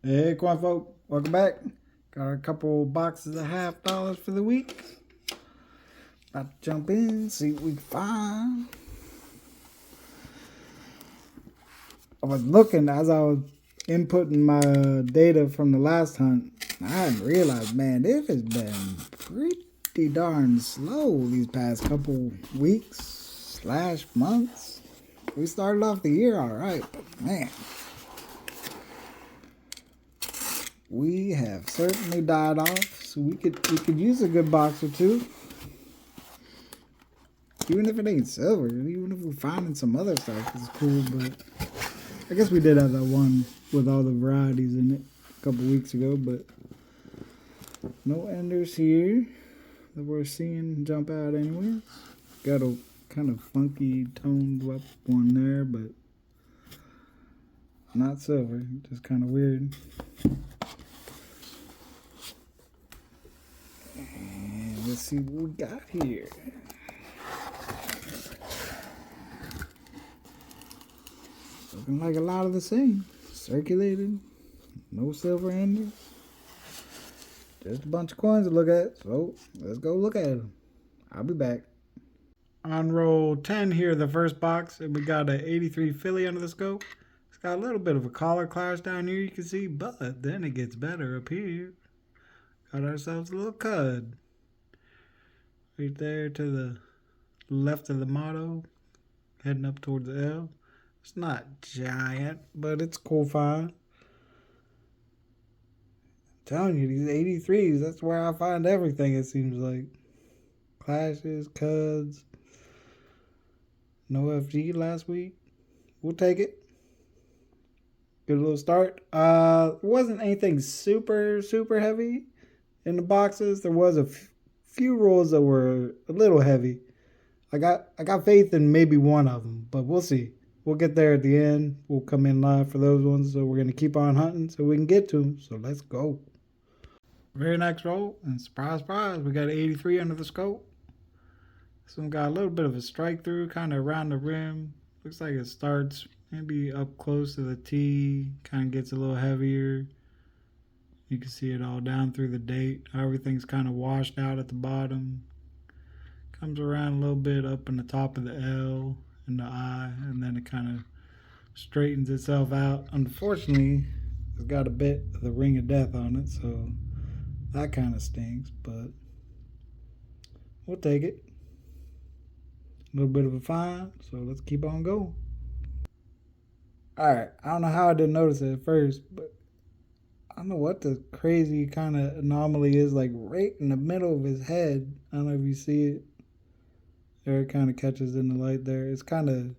Hey, Quan folk, welcome back. Got a couple boxes of $50 for the week. About to jump in, see what we can find. I was looking as I was inputting my data from the last hunt. I didn't realize, man, this has been pretty darn slow these past couple weeks / months. We started off the year all right, but man, we have certainly died off. So we could use a good box or two. Even if it ain't silver, even if we're finding some other stuff, it's cool. But I guess we did have that one with all the varieties in it a couple weeks ago. But no enders here that we're seeing jump out anyways. Got a kind of funky toned up one there, but not silver. Just kind of weird. And let's see what we got here. Looking like a lot of the same. Circulated. No silver enders. Just a bunch of coins to look at. So let's go look at them. I'll be back. On roll 10 here, the first box. And we got an 83 Philly under the scope. It's got a little bit of a collar clash down here, you can see. But then it gets better up here. Got ourselves a little cud. Right there to the left of the motto. Heading up towards the L. It's not giant, but it's cool find. I'm telling you, these 83s, that's where I find everything, it seems like. Clashes, cuds. No FG last week. We'll take it. Good little start. It wasn't anything super heavy in the boxes. There was a few rolls that were a little heavy. I got faith in maybe one of them, but we'll see. We'll get there at the end. We'll come in live for those ones. So we're going to keep on hunting so we can get to them. So let's go. Very next roll. And surprise, surprise, we got 83 under the scope. This one got a little bit of a strike through, kind of around the rim. Looks like it starts maybe up close to the tee. Kind of gets a little heavier. You can see it all down through the date. Everything's kind of washed out at the bottom. Comes around a little bit up in the top of the L. In the eye, and then it kind of straightens itself out. Unfortunately, it's got a bit of the ring of death on it, so that kind of stinks, but we'll take it. A little bit of a fine, so let's keep on going. Alright, I don't know how I didn't notice it at first, but I don't know what the crazy kind of anomaly is, like right in the middle of his head. I don't know if you see it. There it kind of catches in the light there. It's kind of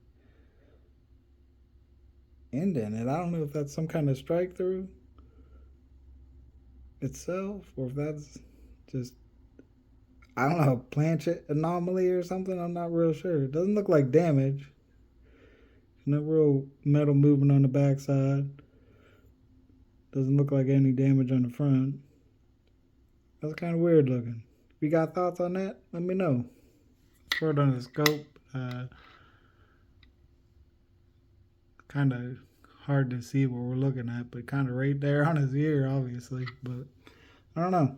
indented. I don't know if that's some kind of strike through itself or if that's just, I don't know, planchet anomaly or something. I'm not real sure. It doesn't look like damage. No real metal movement on the backside. Doesn't look like any damage on the front. That's kind of weird looking. If you got thoughts on that, let me know. Short on the scope. Kind of hard to see what we're looking at, but kind of right there on his ear, obviously. But I don't know.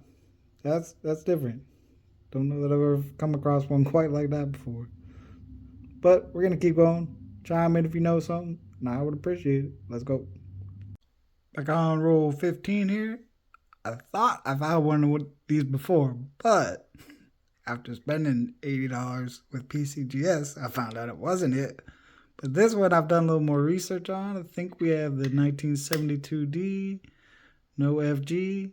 That's different. Don't know that I've ever come across one quite like that before. But we're gonna keep going. Chime in if you know something, and I would appreciate it. Let's go. Back on roll 15 here. I thought I found one of these before, but after spending $80 with PCGS, I found out it wasn't it. But this one I've done a little more research on. I think we have the 1972D, no FG.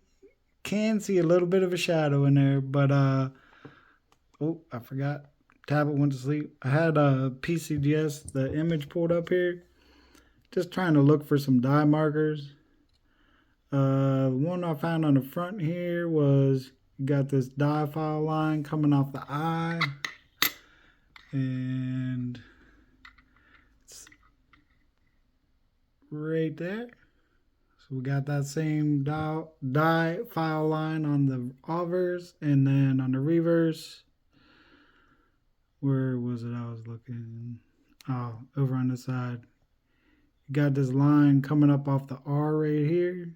Can see a little bit of a shadow in there, but oh, I forgot. Tablet went to sleep. I had PCGS, the image pulled up here. Just trying to look for some dye markers. The one I found on the front here was, you got this dye file line coming off the eye. And it's right there. So we got that same dye file line on the obverse, and then on the reverse, where was it I was looking? Oh, over on the side. You got this line coming up off the R right here.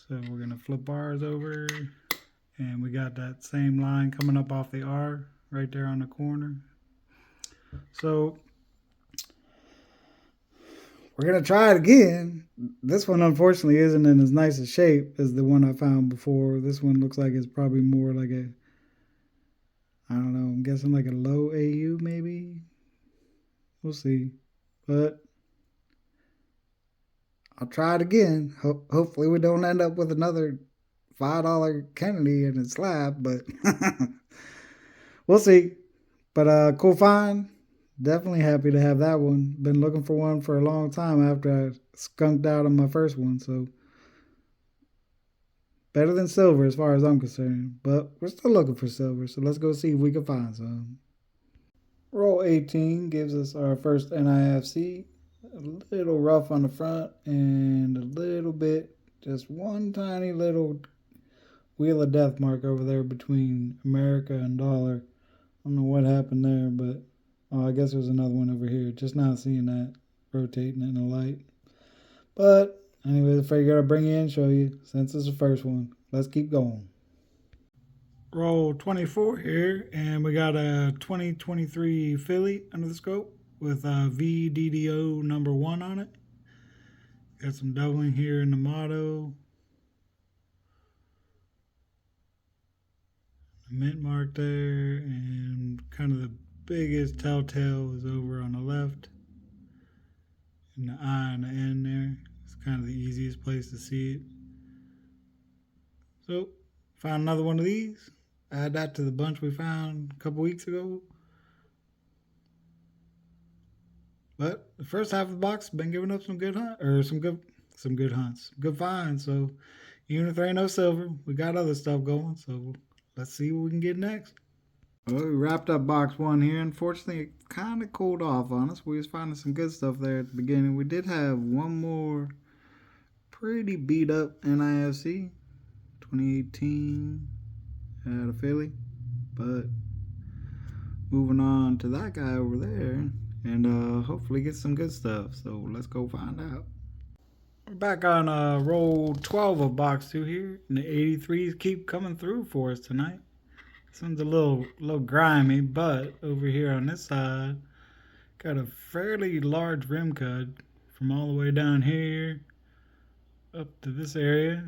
So we're going to flip ours over, and we got that same line coming up off the R right there on the corner. So we're going to try it again. This one, unfortunately, isn't in as nice a shape as the one I found before. This one looks like it's probably more like a, I don't know, I'm guessing like a low AU maybe. We'll see. But I'll try it again. Hopefully we don't end up with another $5 Kennedy in a slab, but we'll see. But cool find. Definitely happy to have that one. Been looking for one for a long time after I skunked out on my first one, so better than silver as far as I'm concerned. But we're still looking for silver, so let's go see if we can find some. Roll 18 gives us our first NIFC. A little rough on the front and a little bit, just one tiny little wheel of death mark over there between America and dollar. I don't know what happened there, but I guess there's another one over here. Just now seeing that rotating in the light. But anyways, I figured I'd bring you in, show you, since it's the first one. Let's keep going. Roll 24 here, and we got a 2023 Philly under the scope with a VDDO number 1 on it. Got some doubling here in the motto. A mint mark there, and kind of the biggest telltale is over on the left. And the I and the N there. It's kind of the easiest place to see it. So, found another one of these. Add that to the bunch we found a couple weeks ago. But the first half of the box has been giving up some good good hunts, good finds. So even if there ain't no silver, we got other stuff going. So let's see what we can get next. Well, we wrapped up box 1 here. Unfortunately, it kind of cooled off on us. We was finding some good stuff there at the beginning. We did have one more pretty beat up NIFC 2018 at a Philly, but moving on to that guy over there, and hopefully get some good stuff. So let's go find out. We're back on roll 12 of box 2 here, and the 83s keep coming through for us tonight. This one's a little grimy, but over here on this side, got a fairly large rim cut from all the way down here up to this area.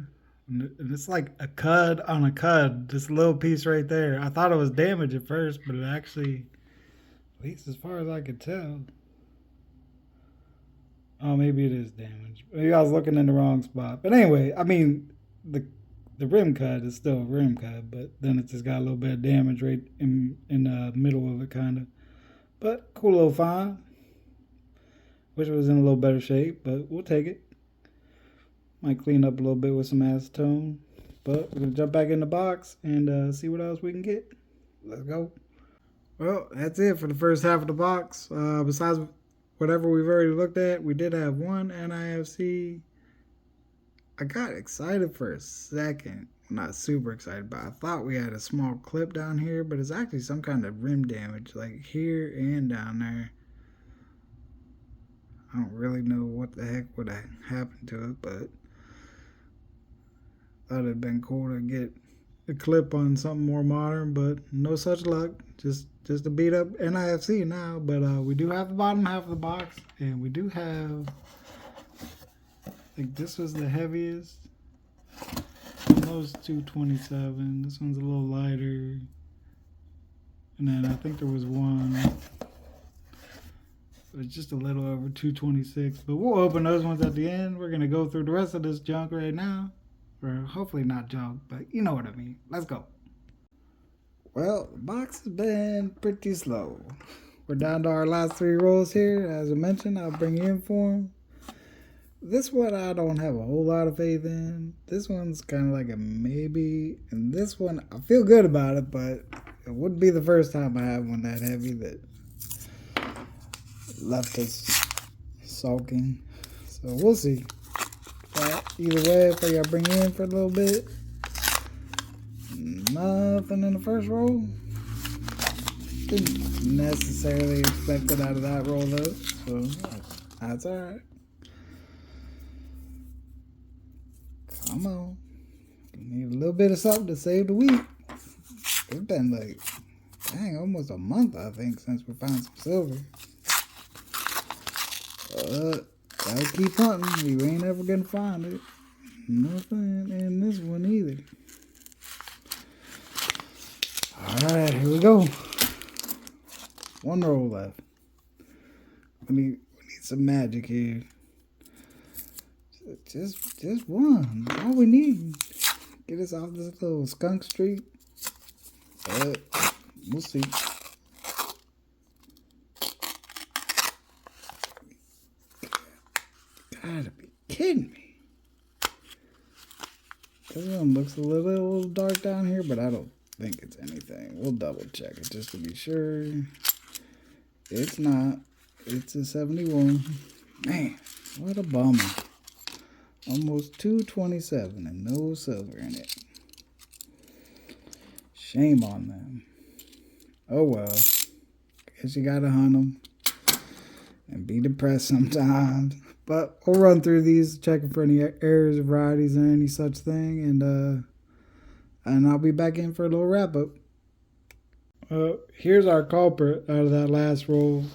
And it's like a cud on a cud, this little piece right there. I thought it was damaged at first, but it actually, at least as far as I could tell. Oh, maybe it is damaged. Maybe I was looking in the wrong spot. But anyway, I mean, the rim cut is still a rim cut, but then it just got a little bit of damage right in the middle of it, kind of. But cool little find. Wish it was in a little better shape, but we'll take it. Might clean up a little bit with some acetone. But we're going to jump back in the box and see what else we can get. Let's go. Well, that's it for the first half of the box. Besides whatever we've already looked at, we did have one NIFC. I got excited for a second. Not super excited, but I thought we had a small clip down here, but it's actually some kind of rim damage, like here and down there. I don't really know what the heck would have happened to it, but thought it'd been cool to get a clip on something more modern, but no such luck. Just a beat up NIFC now, but we do have the bottom half of the box, and we do have, I think this was the heaviest, almost 227. This one's a little lighter, and then I think there was one, it's just a little over 226, but we'll open those ones at the end. We're gonna go through the rest of this junk right now. Or hopefully not junk, but you know what I mean. Let's go. Well, the box has been pretty slow. We're down to our last 3 rolls here. As I mentioned, I'll bring you in for them. This one I don't have a whole lot of faith in. This one's kind of like a maybe. And this one, I feel good about it, but it wouldn't be the first time I have one that heavy that left us sulking. So we'll see. Either way, if I gotta bring you in for a little bit. Nothing in the first roll. Didn't necessarily expect it out of that roll though, so that's alright. Come on. Need a little bit of something to save the week. It's been like, dang, almost a month, I think, since we found some silver. Gotta keep hunting. You ain't ever gonna find it. Nothing in this one either. Alright, here we go. One roll left. We need some magic here. Just one. All we need. Get us off this little skunk street. But we'll see. Gotta be kidding me. This one looks a little dark down here, but I don't think it's anything. We'll double check it just to be sure. It's not. It's a 71. Man, what a bummer. Almost 227 and no silver in it. Shame on them. Oh well. Guess you gotta hunt them and be depressed sometimes. But we'll run through these, checking for any errors, varieties, or any such thing, and I'll be back in for a little wrap up. Here's our culprit out of that last roll.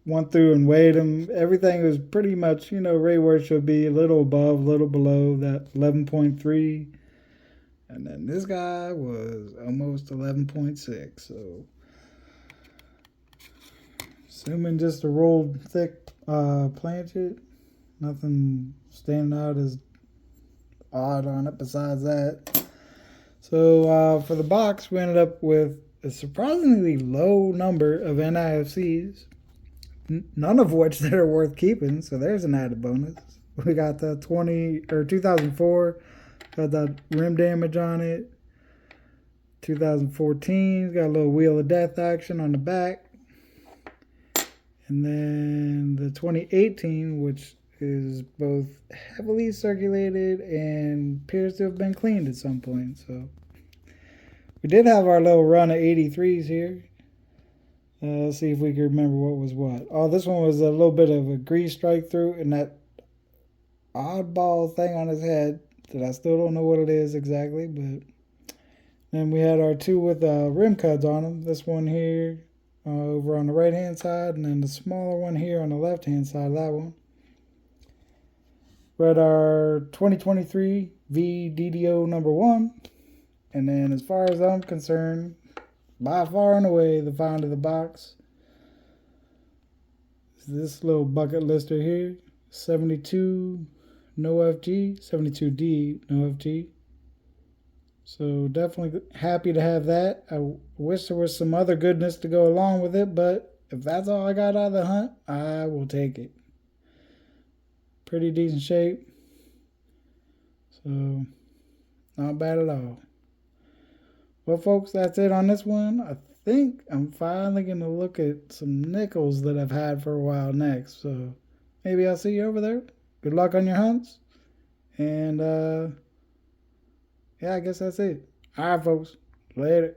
Went through and weighed them. Everything was pretty much, right where it should be, a little above, a little below that 11.3. And then this guy was almost 11.6. So, assuming just a rolled thick planchet, nothing standing out as odd on it besides that. So, for the box, we ended up with a surprisingly low number of NIFCs. None of which that are worth keeping, so there's an added bonus. We got the 2004, got that rim damage on it. 2014, got a little Wheel of Death action on the back. And then the 2018, which is both heavily circulated and appears to have been cleaned at some point. So we did have our little run of 83s here. Let's see if we can remember what was what. Oh, this one was a little bit of a grease strike through and that oddball thing on his head that I still don't know what it is exactly. But then we had our two with rim cuts on them. This one here over on the right hand side, and then the smaller one here on the left hand side of that one. We had our 2023 VDDO number 1. And then as far as I'm concerned, by far and away, the find of the box is this little bucket lister here. 72 no FG, 72D no FG. So definitely happy to have that. I wish there was some other goodness to go along with it, but if that's all I got out of the hunt, I will take it. Pretty decent shape. So not bad at all. Well, folks, that's it on this one. I think I'm finally going to look at some nickels that I've had for a while next. So maybe I'll see you over there. Good luck on your hunts. And, yeah, I guess that's it. All right, folks. Later.